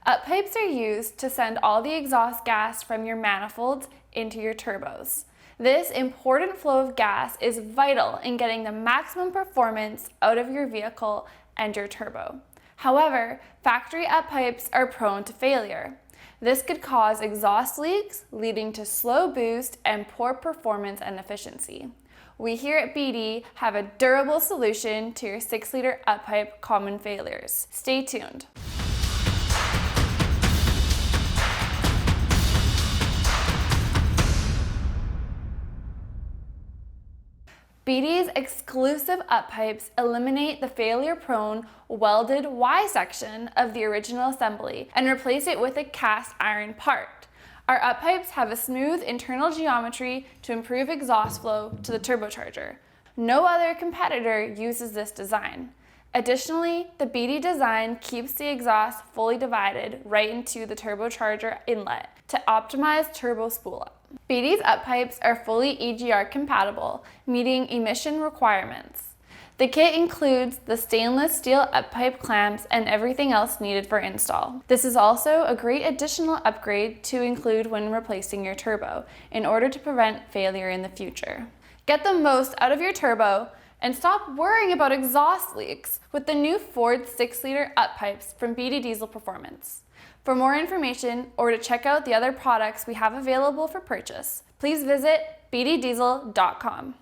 Up pipes are used to send all the exhaust gas from your manifolds into your turbos. This important flow of gas is vital in getting the maximum performance out of your vehicle and your turbo. However, factory up pipes are prone to failure. This could cause exhaust leaks, leading to slow boost and poor performance and efficiency. We here at BD have a durable solution to your 6-liter up pipe common failures. Stay tuned. BD's exclusive up pipes eliminate the failure-prone welded Y section of the original assembly and replace it with a cast iron part. Our up pipes have a smooth internal geometry to improve exhaust flow to the turbocharger. No other competitor uses this design. Additionally, the BD design keeps the exhaust fully divided right into the turbocharger inlet to optimize turbo spool-up. BD's up pipes are fully EGR compatible, meeting emission requirements. The kit includes the stainless steel up pipe clamps and everything else needed for install. This is also a great additional upgrade to include when replacing your turbo in order to prevent failure in the future. Get the most out of your turbo and stop worrying about exhaust leaks with the new Ford 6-liter up pipes from BD Diesel Performance. For more information or to check out the other products we have available for purchase, please visit bddiesel.com.